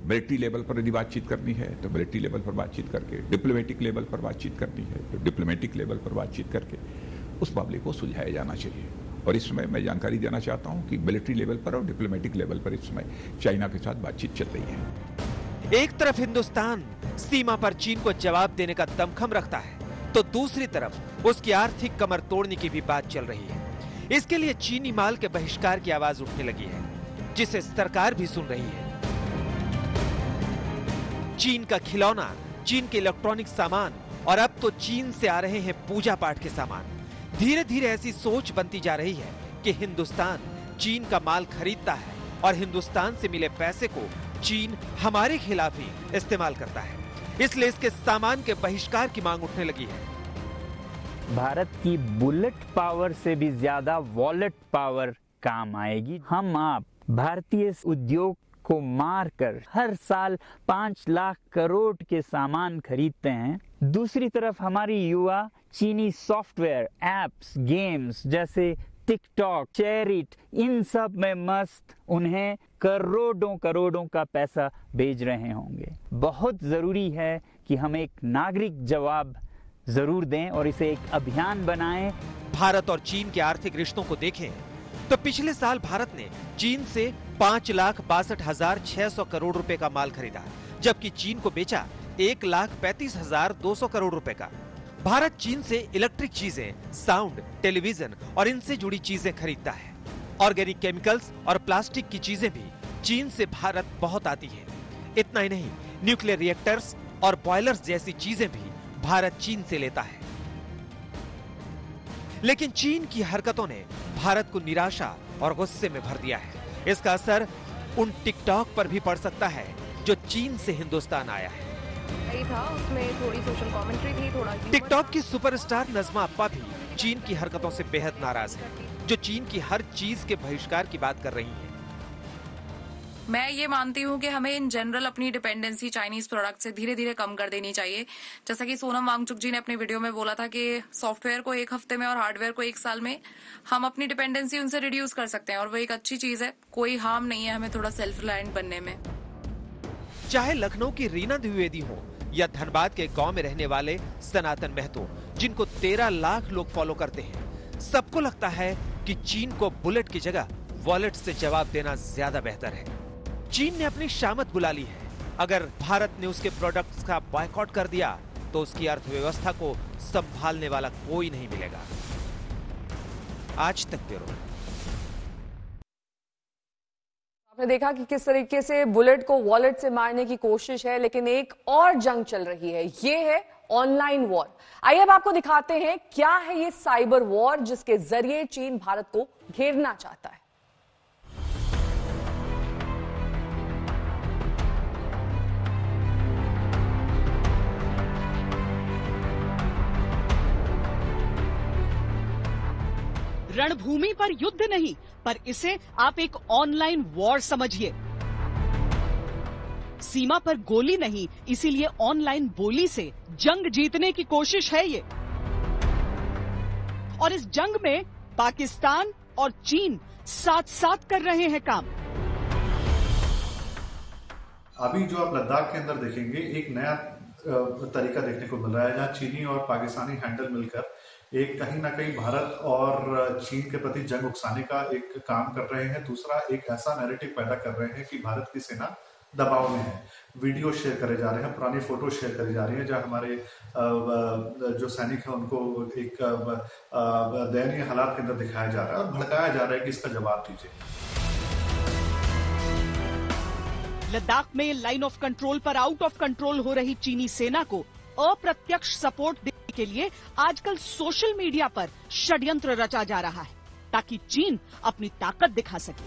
मिलिट्री लेवल पर यदि बातचीत करनी है तो मिलिट्री लेवल पर बातचीत करके, डिप्लोमेटिक लेवल पर बातचीत करनी है तो डिप्लोमेटिक लेवल पर बातचीत करके उस मामले को सुलझाया जाना चाहिए। और इस समय मैं जानकारी देना चाहता हूं कि मिलिट्री लेवल पर और डिप्लोमेटिक लेवल पर इस समय चाइना के साथ बातचीत चल रही है। एक तरफ हिंदुस्तान सीमा पर चीन को जवाब देने का दमखम रखता है, तो दूसरी तरफ उसकी आर्थिक कमर तोड़ने की भी बात चल रही है। इसके लिए चीनी माल के बहिष्कार की आवाज उठने लगी है, जिसे सरकार भी सुन रही है। चीन का खिलौना, चीन के इलेक्ट्रॉनिक सामान और अब तो चीन से आ रहे हैं पूजा पाठ के सामान। धीरे धीरे ऐसी सोच बनती जा रही है कि हिंदुस्तान चीन का माल खरीदता है और हिंदुस्तान से मिले पैसे को चीन हमारे खिलाफ ही इस्तेमाल करता है। इसलिए इसके सामान के बहिष्कार की मांग उठने लगी है। भारत की बुलेट पावर से भी ज्यादा वॉलेट पावर काम आएगी। हम आप भारतीय उद्योग को मारकर हर साल 5 लाख करोड़ के सामान खरीदते हैं। दूसरी तरफ हमारी युवा चीनी सॉफ्टवेयर, एप्स, गेम्स जैसे टिकटॉक, चेरिट, इन सब में मस्त उन्हें करोड़ों करोड़ों का पैसा भेज रहे होंगे। बहुत जरूरी है कि हम एक नागरिक जवाब जरूर दें और इसे एक अभियान बनाएं। भारत और चीन के आर्थिक रिश्तों को देखें तो पिछले साल भारत ने चीन से 5,62,600 करोड़ रुपए का माल खरीदा, जबकि चीन को बेचा 1,35,200 करोड़ रुपए का। भारत चीन से इलेक्ट्रिक चीजें, साउंड, टेलीविजन और इनसे जुड़ी चीजें खरीदता है। ऑर्गेनिक केमिकल्स और प्लास्टिक की चीजें भी चीन से भारत बहुत आती है। इतना ही नहीं, न्यूक्लियर रिएक्टर्स और बॉयलर्स जैसी चीजें भी भारत चीन से लेता है। लेकिन चीन की हरकतों ने भारत को निराशा और गुस्से में भर दिया है। इसका असर उन टिकटॉक पर भी पड़ सकता है जो चीन से हिंदुस्तान आया है। था उसमें थोड़ी सोशल कमेंट्री थी, थोड़ा टिकटॉक की सुपरस्टार नज़मा अप्पा भी चीन की हरकतों से बेहद नाराज है, जो चीन की हर चीज के बहिष्कार की बात कर रही है। मैं ये मानती हूँ कि हमें इन जनरल अपनी डिपेंडेंसी चाइनीज प्रोडक्ट से धीरे धीरे कम कर देनी चाहिए। जैसा कि सोनम वांगचुक जी ने अपने वीडियो में बोला था कि सॉफ्टवेयर को 1 हफ्ते में और हार्डवेयर को 1 साल में हम अपनी डिपेंडेंसी उनसे रिड्यूस कर सकते हैं, और वो एक अच्छी चीज है। कोई हार्म नहीं है हमें थोड़ा सेल्फ रिलायंट बनने में। चाहे लखनऊ की रीना द्विवेदी हो या धनबाद के गांव में रहने वाले सनातन महतो, जिनको 13 लाख लोग फॉलो करते हैं, सबको लगता है कि चीन को बुलेट की जगह वॉलेट से जवाब देना ज्यादा बेहतर है। चीन ने अपनी शामत बुला ली है। अगर भारत ने उसके प्रोडक्ट्स का बॉयकॉट कर दिया तो उसकी अर्थव्यवस्था को संभालने वाला कोई नहीं मिलेगा। आज तक ब्यूरो। आपने देखा कि किस तरीके से बुलेट को वॉलेट से मारने की कोशिश है, लेकिन एक और जंग चल रही है, ये है ऑनलाइन वॉर। आइए अब आपको दिखाते हैं क्या है ये साइबर वॉर जिसके जरिए चीन भारत को घेरना चाहता है। रणभूमि पर युद्ध नहीं, पर इसे आप एक ऑनलाइन वॉर समझिए। सीमा पर गोली नहीं, इसीलिए ऑनलाइन बोली से जंग जीतने की कोशिश है ये। और इस जंग में पाकिस्तान और चीन साथ साथ कर रहे हैं काम। अभी जो आप लद्दाख के अंदर देखेंगे, एक नया तरीका देखने को मिल रहा है, जहां चीनी और पाकिस्तानी हैंडल मिलकर एक कहीं ना कहीं भारत और चीन के प्रति जंग उकसाने का एक काम कर रहे हैं। दूसरा, एक ऐसा नैरेटिव पैदा कर रहे हैं कि भारत की सेना दबाव में है। वीडियो शेयर करे जा रहे हैं, पुरानी फोटो शेयर करी जा रही है, जहां हमारे जो सैनिक हैं उनको एक दयनीय हालात के अंदर दिखाया जा रहा है और भड़काया जा रहा है कि इसका जवाब दीजिए। लद्दाख में लाइन ऑफ कंट्रोल पर आउट ऑफ कंट्रोल हो रही चीनी सेना को अप्रत्यक्ष सपोर्ट देने के लिए आजकल सोशल मीडिया पर षड्यंत्र रचा जा रहा है ताकि चीन अपनी ताकत दिखा सके।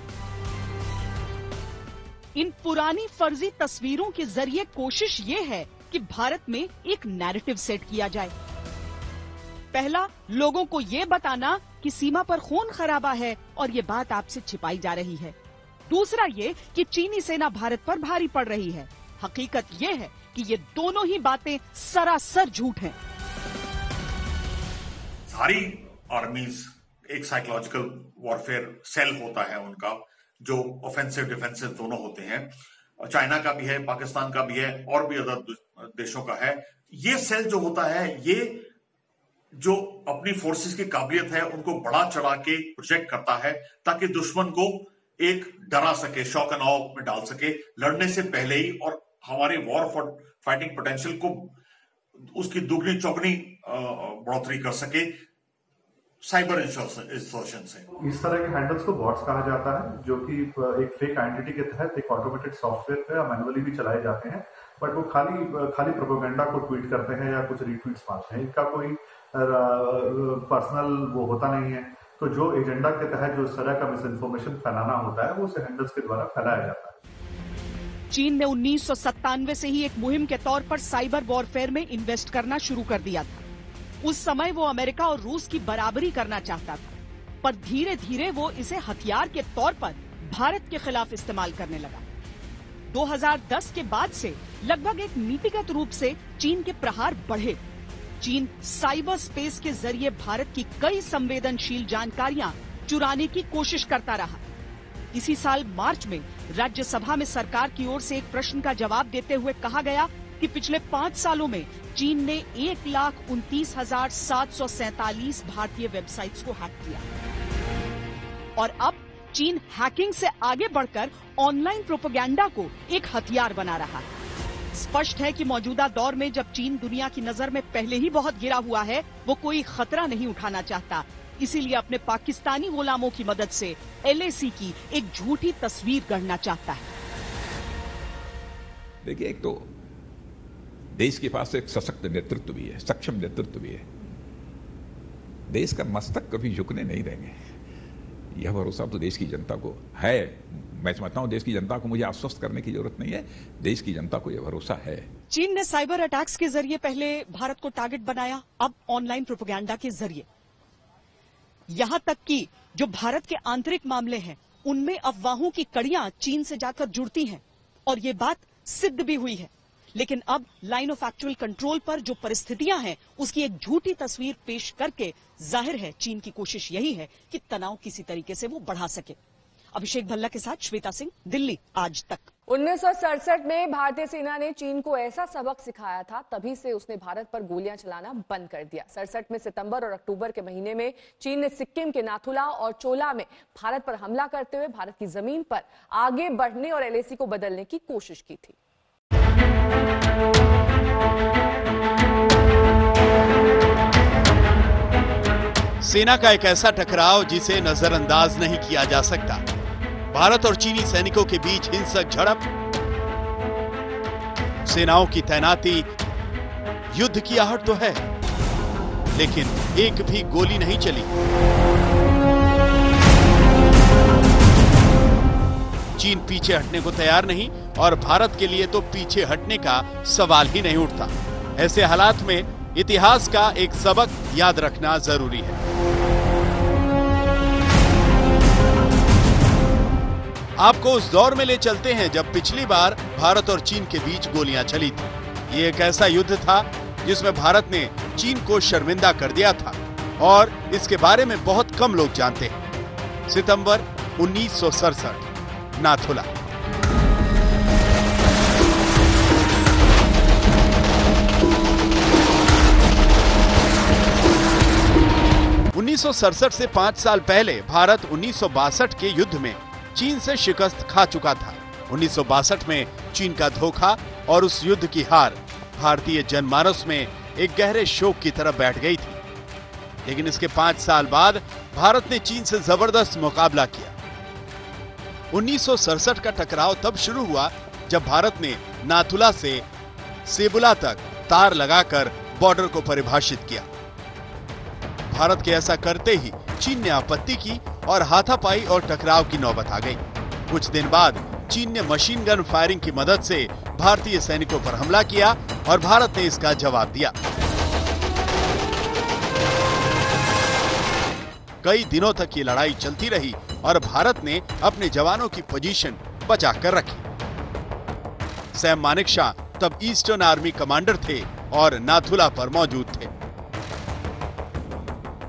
इन पुरानी फर्जी तस्वीरों के जरिए कोशिश ये है कि भारत में एक नैरेटिव सेट किया जाए। पहला, लोगों को ये बताना कि सीमा पर खून खराबा है और ये बात आपसे छिपाई जा रही है। दूसरा ये कि चीनी सेना भारत पर भारी पड़ रही है। हकीकत ये है कि ये दोनों ही बातें सरासर झूठ हैं। सारी आर्मीज एक साइकोलॉजिकल वॉरफेयर सेल होता है उनका, जो ऑफेंसिव डिफेंसिव दोनों होते हैं। चाइना का भी है, पाकिस्तान का भी है और भी अदर देशों का है। ये सेल जो होता है, ये जो अपनी फोर्सेस की काबिलियत है उनको बढ़ा चढ़ा के प्रोजेक्ट करता है ताकि दुश्मन को एक डरा सके, शॉक एंड ऑ में डाल सके लड़ने से पहले ही, और हमारे वॉर फॉर फाइटिंग पोटेंशियल को उसकी दुगनी चौगनी बढ़ोतरी कर सके साइबर इंसर्शन से। इस तरह के हैंडल्स को बॉट्स कहा जाता है, जो कि एक फेक आइडेंटिटी के तहत एक ऑटोमेटेड सॉफ्टवेयर पे या मैनुअली भी चलाए जाते हैं, बट वो खाली प्रोपेगेंडा को ट्वीट करते हैं या कुछ रीट्वीट्स मारते हैं। इनका कोई पर्सनल वो होता नहीं है। तो जो एजेंडा के तहत जो इस तरह का मिस इन्फॉर्मेशन फैलाना होता है, वो उसे हैंडल्स के द्वारा फैलाया जाता है। चीन ने 1997 से ही एक मुहिम के तौर पर साइबर वॉरफेयर में इन्वेस्ट करना शुरू कर दिया था। उस समय वो अमेरिका और रूस की बराबरी करना चाहता था, पर धीरे धीरे वो इसे हथियार के तौर पर भारत के खिलाफ इस्तेमाल करने लगा। 2010 के बाद से लगभग एक नीतिगत रूप से चीन के प्रहार बढ़े। चीन साइबर स्पेस के जरिए भारत की कई संवेदनशील जानकारियां चुराने की कोशिश करता रहा। इसी साल मार्च में राज्यसभा में सरकार की ओर से एक प्रश्न का जवाब देते हुए कहा गया कि पिछले 5 सालों में चीन ने 1,29,747 भारतीय वेबसाइट्स को हैक किया। और अब चीन हैकिंग से आगे बढ़कर ऑनलाइन प्रोपेगेंडा को एक हथियार बना रहा है। स्पष्ट है कि मौजूदा दौर में जब चीन दुनिया की नजर में पहले ही बहुत गिरा हुआ है, वो कोई खतरा नहीं उठाना चाहता। इसीलिए अपने पाकिस्तानी गुलामों की मदद से LAC की एक झूठी तस्वीर गढ़ना चाहता है। देखिए, एक तो देश के पास एक सशक्त नेतृत्व भी है, सक्षम नेतृत्व भी है। देश का मस्तक कभी झुकने नहीं देंगे। यह भरोसा तो देश की जनता को है। मैं समझता हूं देश की जनता को मुझे आश्वस्त करने की जरूरत नहीं है, देश की जनता को यह भरोसा है। चीन ने साइबर अटैक्स के जरिए पहले भारत को टारगेट बनाया, अब ऑनलाइन प्रोपेगेंडा के जरिए। यहां तक कि जो भारत के आंतरिक मामले हैं, उनमें अफवाहों की कड़ियां चीन से जाकर जुड़ती हैं और ये बात सिद्ध भी हुई है। लेकिन अब लाइन ऑफ एक्चुअल कंट्रोल पर जो परिस्थितियां हैं, उसकी एक झूठी तस्वीर पेश करके जाहिर है चीन की कोशिश यही है कि तनाव किसी तरीके से वो बढ़ा सके। अभिषेक भल्ला के साथ श्वेता सिंह, दिल्ली आज तक। 1967 में भारतीय सेना ने चीन को ऐसा सबक सिखाया था, तभी से उसने भारत पर गोलियां चलाना बंद कर दिया। 67 में सितंबर और अक्टूबर के महीने में चीन ने सिक्किम के नाथुला और चोला में भारत पर हमला करते हुए भारत की जमीन पर आगे बढ़ने और LAC को बदलने की कोशिश की थी। सेना का एक ऐसा टकराव जिसे नजरअंदाज नहीं किया जा सकता। भारत और चीनी सैनिकों के बीच हिंसक झड़प, सेनाओं की तैनाती, युद्ध की आहट तो है, लेकिन एक भी गोली नहीं चली। चीन पीछे हटने को तैयार नहीं और भारत के लिए तो पीछे हटने का सवाल ही नहीं उठता। ऐसे हालात में इतिहास का एक सबक याद रखना जरूरी है। आपको उस दौर में ले चलते हैं जब पिछली बार भारत और चीन के बीच गोलियां चली थी। ये एक ऐसा युद्ध था जिसमें भारत ने चीन को शर्मिंदा कर दिया था और इसके बारे में बहुत कम लोग जानते हैं। सितंबर 1967, नाथुला। उन्नीस से 5 साल पहले भारत 1962 के युद्ध में चीन से शिकस्त खा चुका था। 1962 में चीन का धोखा और उस युद्ध की हार भारतीय जनमानस में एक गहरे शोक की तरफ बैठ गई थी। लेकिन इसके 5 साल बाद भारत ने चीन से जबरदस्त मुकाबला किया। 1967 का टकराव तब शुरू हुआ जब भारत ने नाथुला से सेबुला तक तार लगाकर बॉर्डर को परिभाषित किया। भारत के ऐसा करते ही चीन ने आपत्ति की और हाथापाई और टकराव की नौबत आ गई। कुछ दिन बाद चीन ने मशीन गन फायरिंग की मदद से भारतीय सैनिकों पर हमला किया और भारत ने इसका जवाब दिया। कई दिनों तक ये लड़ाई चलती रही और भारत ने अपने जवानों की पोजीशन बचा कर रखी। सैम मानेकशॉ तब ईस्टर्न आर्मी कमांडर थे और नाथुला पर मौजूद थे।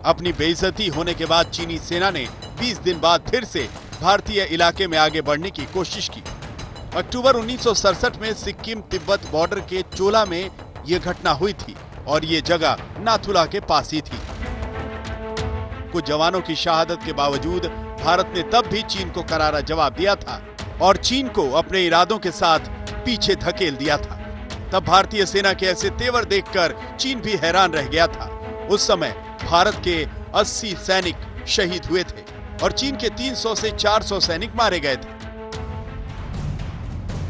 अपनी बेइज्जती होने के बाद चीनी सेना ने 20 दिन बाद फिर से भारतीय इलाके में आगे बढ़ने की कोशिश की। अक्टूबर 1967 में सिक्किम तिब्बत बॉर्डर के चोला में यह घटना हुई थी और ये जगह नाथुला के पास ही थी। कुछ जवानों की शहादत के बावजूद भारत ने तब भी चीन को करारा जवाब दिया था और चीन को अपने इरादों के साथ पीछे धकेल दिया था। तब भारतीय सेना के ऐसे तेवर देखकर चीन भी हैरान रह गया था। उस समय भारत के 80 सैनिक शहीद हुए थे और चीन के 300 से 400 सैनिक मारे गए थे।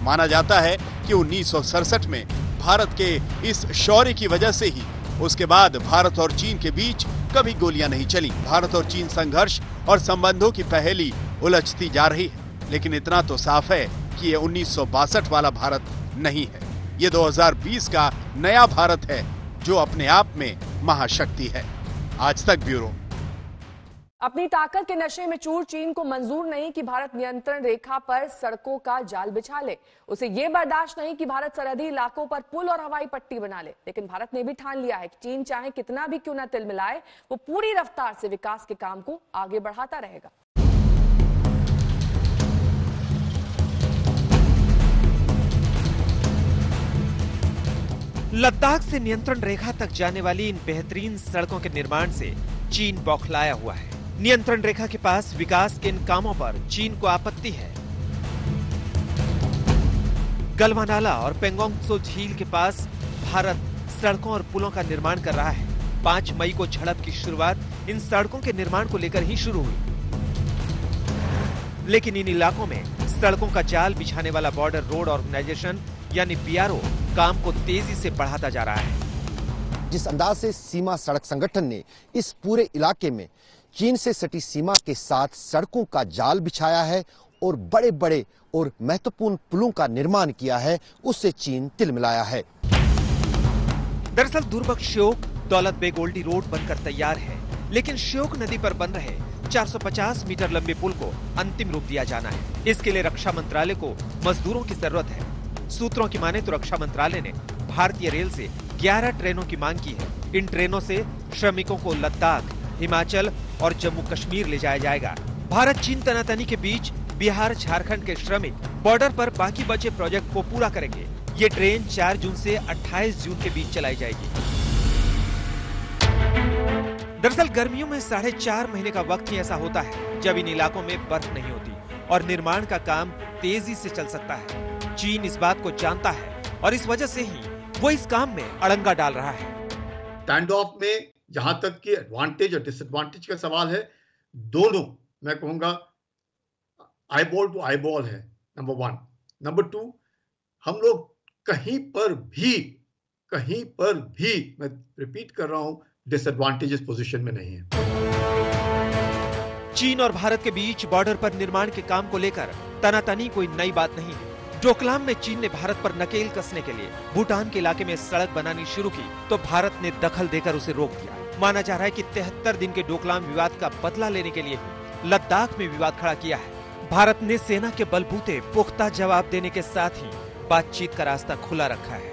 माना जाता है कि 1967 में भारत के इस शौर्य की वजह से ही उसके बाद भारत और चीन के बीच कभी गोलियां नहीं चली। भारत और चीन संघर्ष और संबंधों की पहेली उलझती जा रही है, लेकिन इतना तो साफ है कि ये 1962 वाला भारत नहीं है। ये 2020 का नया भारत है जो अपने आप में महाशक्ति है। आज तक ब्यूरो। अपनी ताकत के नशे में चूर चीन को मंजूर नहीं कि भारत नियंत्रण रेखा पर सड़कों का जाल बिछा ले। उसे ये बर्दाश्त नहीं कि भारत सरहदी इलाकों पर पुल और हवाई पट्टी बना ले। लेकिन भारत ने भी ठान लिया है कि चीन चाहे कितना भी क्यों न तिल मिलाए, वो पूरी रफ्तार से विकास के काम को आगे बढ़ाता रहेगा। लद्दाख से नियंत्रण रेखा तक जाने वाली इन बेहतरीन सड़कों के निर्माण से चीन बौखलाया हुआ है। नियंत्रण रेखा के पास विकास के इन कामों पर चीन को आपत्ति है। गलवा नाला और पेंगोंग त्सो झील के पास भारत सड़कों और पुलों का निर्माण कर रहा है। 5 मई को झड़प की शुरुआत इन सड़कों के निर्माण को लेकर ही शुरू हुई, लेकिन इन इलाकों में सड़कों का जाल बिछाने वाला बॉर्डर रोड ऑर्गेनाइजेशन यानी बीआरओ काम को तेजी से बढ़ाता जा रहा है। जिस अंदाज से सीमा सड़क संगठन ने इस पूरे इलाके में चीन से सटी सीमा के साथ सड़कों का जाल बिछाया है और बड़े बड़े और महत्वपूर्ण पुलों का निर्माण किया है, उससे चीन तिलमिलाया है। दरअसल दुर्बक श्योक दौलत बेग ओल्डी रोड बनकर तैयार है, लेकिन श्योक नदी पर बन रहे 450 मीटर लंबे पुल को अंतिम रूप दिया जाना है। इसके लिए रक्षा मंत्रालय को मजदूरों की जरूरत है। सूत्रों की माने तो रक्षा मंत्रालय ने भारतीय रेल से 11 ट्रेनों की मांग की है। इन ट्रेनों से श्रमिकों को लद्दाख, हिमाचल और जम्मू कश्मीर ले जाया जाएगा। भारत चीन तनातनी के बीच बिहार झारखंड के श्रमिक बॉर्डर पर बाकी बचे प्रोजेक्ट को पूरा करेंगे। ये ट्रेन 4 जून से 28 जून के बीच चलाई जाएगी। दरअसल गर्मियों में 4.5 महीने का वक्त ही ऐसा होता है जब इन इलाकों में बर्फ नहीं होती और निर्माण का काम तेजी से चल सकता है। चीन इस बात को जानता है और इस वजह से ही वो इस काम में अड़ंगा डाल रहा है। स्टैंड ऑफ में जहां तक कि एडवांटेज और डिसएडवांटेज का सवाल है, दोनों मैं कहूंगा आईबॉल टू आईबॉल है, नंबर 1। नंबर 2, हम लोग कहीं पर भी मैं रिपीट कर रहा हूं, डिसएडवांटेजेस पोजीशन में नहीं है। चीन और भारत के बीच बॉर्डर पर निर्माण के काम को लेकर तनातनी कोई नई बात नहीं है। डोकलाम में चीन ने भारत पर नकेल कसने के लिए भूटान के इलाके में सड़क बनानी शुरू की तो भारत ने दखल देकर उसे रोक दिया। माना जा रहा है कि 73 दिन के डोकलाम विवाद का बदला लेने के लिए ही लद्दाख में विवाद खड़ा किया है। भारत ने सेना के बलबूते पुख्ता जवाब देने के साथ ही बातचीत का रास्ता खुला रखा है।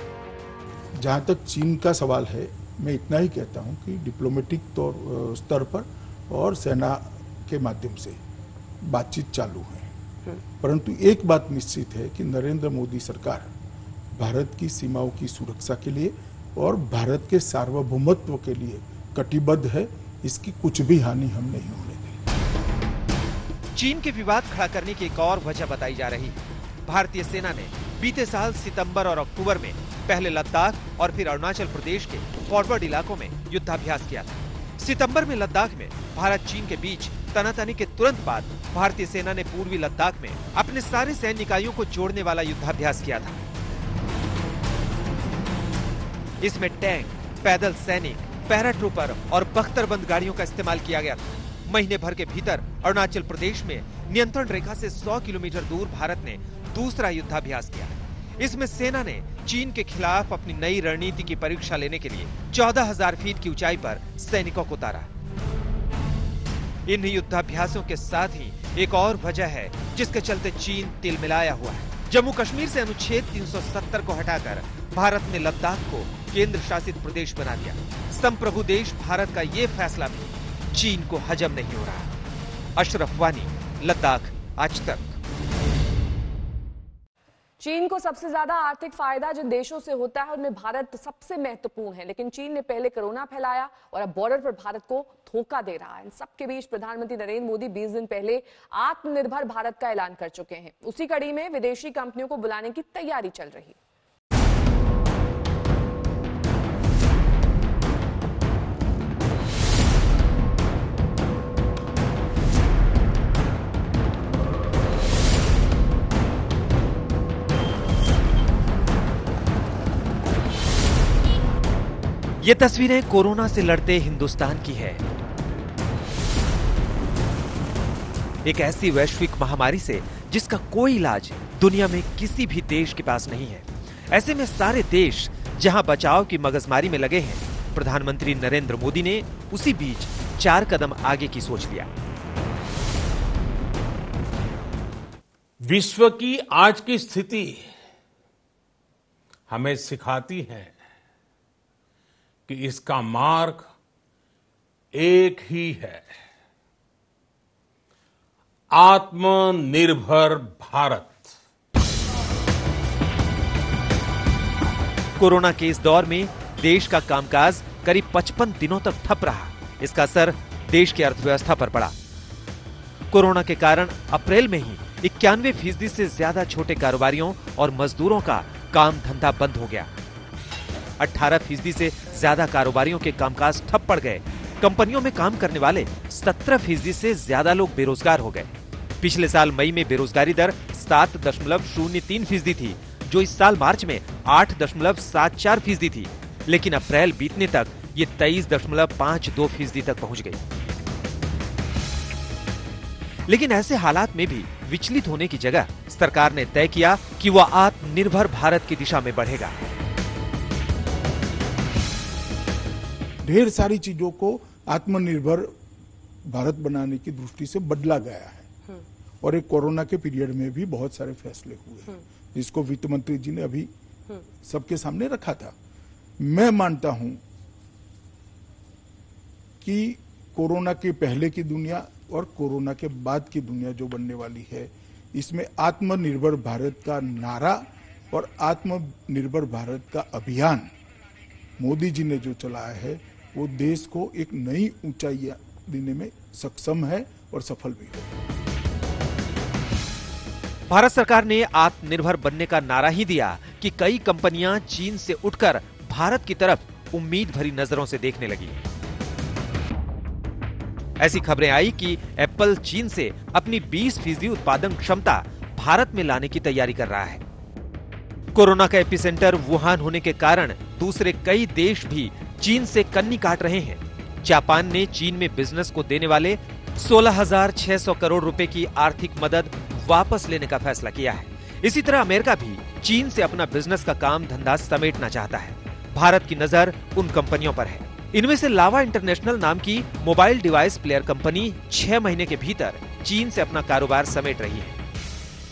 जहां तक चीन का सवाल है, मैं इतना ही कहता हूं कि डिप्लोमेटिक स्तर पर और सेना के माध्यम से बातचीत चालू है, परंतु एक बात निश्चित है कि नरेंद्र मोदी सरकार भारत की सीमाओं की सुरक्षा के लिए और भारत के सार्वभौमत्व के लिए कटिबद्ध है। इसकी कुछ भी हानि हम नहीं होने देंगे। चीन के विवाद खड़ा करने की एक और वजह बताई जा रही है। भारतीय सेना ने बीते साल सितंबर और अक्टूबर में पहले लद्दाख और फिर अरुणाचल प्रदेश के फॉरवर्ड इलाकों में युद्धाभ्यास किया था। सितंबर में लद्दाख में भारत चीन के बीच तनातनी के तुरंत बाद भारतीय सेना ने पूर्वी लद्दाख में अपने सारे सैन्य इकाइयों को जोड़ने वाला युद्धाभ्यास किया था। इसमें टैंक, पैदल सैनिक, पैराट्रूपर और बख्तरबंद गाड़ियों का इस्तेमाल किया गया था। महीने भर के भीतर अरुणाचल प्रदेश में नियंत्रण रेखा से 100 किलोमीटर दूर भारत ने दूसरा युद्धाभ्यास किया। इसमें सेना ने चीन के खिलाफ अपनी नई रणनीति की परीक्षा लेने के लिए 14,000 फीट की ऊंचाई पर सैनिकों को उतारा। इन युद्धाभ्यासों के साथ ही एक और वजह है जिसके चलते चीन तिलमिलाया हुआ है। जम्मू कश्मीर से अनुच्छेद 370 को हटाकर भारत ने लद्दाख को केंद्र शासित प्रदेश बना दिया। संप्रभु देश भारत का ये फैसला भी चीन को हजम नहीं हो रहा। अशरफ वानी, लद्दाख, आज तक। चीन को सबसे ज्यादा आर्थिक फायदा जिन देशों से होता है उनमें भारत सबसे महत्वपूर्ण है, लेकिन चीन ने पहले कोरोना फैलाया और अब बॉर्डर पर भारत को धोखा दे रहा है। इन सबके बीच प्रधानमंत्री नरेंद्र मोदी 20 दिन पहले आत्मनिर्भर भारत का ऐलान कर चुके हैं। उसी कड़ी में विदेशी कंपनियों को बुलाने की तैयारी चल रही है। ये तस्वीरें कोरोना से लड़ते हिंदुस्तान की है। एक ऐसी वैश्विक महामारी से जिसका कोई इलाज दुनिया में किसी भी देश के पास नहीं है। ऐसे में सारे देश जहां बचाव की मगजमारी में लगे हैं, प्रधानमंत्री नरेंद्र मोदी ने उसी बीच 4 कदम आगे की सोच लिया। विश्व की आज की स्थिति हमें सिखाती है कि इसका मार्ग एक ही है, आत्मनिर्भर भारत। कोरोना के इस दौर में देश का कामकाज करीब 55 दिनों तक ठप रहा। इसका असर देश की अर्थव्यवस्था पर पड़ा। कोरोना के कारण अप्रैल में ही 91% से ज्यादा छोटे कारोबारियों और मजदूरों का काम धंधा बंद हो गया। 18% से ज्यादा कारोबारियों के कामकाज ठप पड़ गए। कंपनियों में काम करने वाले 17% से ज्यादा लोग बेरोजगार हो गए। पिछले साल मई में बेरोजगारी दर 7.03% थी, जो इस साल मार्च में 8.74% थी, लेकिन अप्रैल बीतने तक ये 23.52% तक पहुंच गई। लेकिन ऐसे हालात में भी विचलित होने की जगह सरकार ने तय किया कि वह आत्मनिर्भर भारत की दिशा में बढ़ेगा। ढेर सारी चीजों को आत्मनिर्भर भारत बनाने की दृष्टि से बदला गया है और एक कोरोना के पीरियड में भी बहुत सारे फैसले हुए हैं, जिसको वित्त मंत्री जी ने अभी सबके सामने रखा था। मैं मानता हूं कि कोरोना के पहले की दुनिया और कोरोना के बाद की दुनिया जो बनने वाली है, इसमें आत्मनिर्भर भारत का नारा और आत्मनिर्भर भारत का अभियान मोदी जी ने जो चलाया है, वो देश को एक नई ऊंचाइयां देने में सक्षम है और सफल भी है। भारत सरकार ने आत्मनिर्भर बनने का नारा ही दिया कि कई कंपनियां चीन से उठकर भारत की तरफ उम्मीद भरी नजरों से देखने लगी। ऐसी खबरें आई कि एप्पल चीन से अपनी 20% उत्पादन क्षमता भारत में लाने की तैयारी कर रहा है। कोरोना का एपिसेंटर वुहान होने के कारण दूसरे कई देश भी चीन से कन्नी काट रहे हैं। जापान ने चीन में बिजनेस को देने वाले 16,600 करोड़ रुपए की आर्थिक मदद वापस लेने का फैसला किया है। इसी तरह अमेरिका भी चीन से अपना बिजनेस का काम धंधा समेटना चाहता है। भारत की नजर उन कंपनियों पर है। इनमें से लावा इंटरनेशनल नाम की मोबाइल डिवाइस प्लेयर कंपनी 6 महीने के भीतर चीन से अपना कारोबार समेट रही है।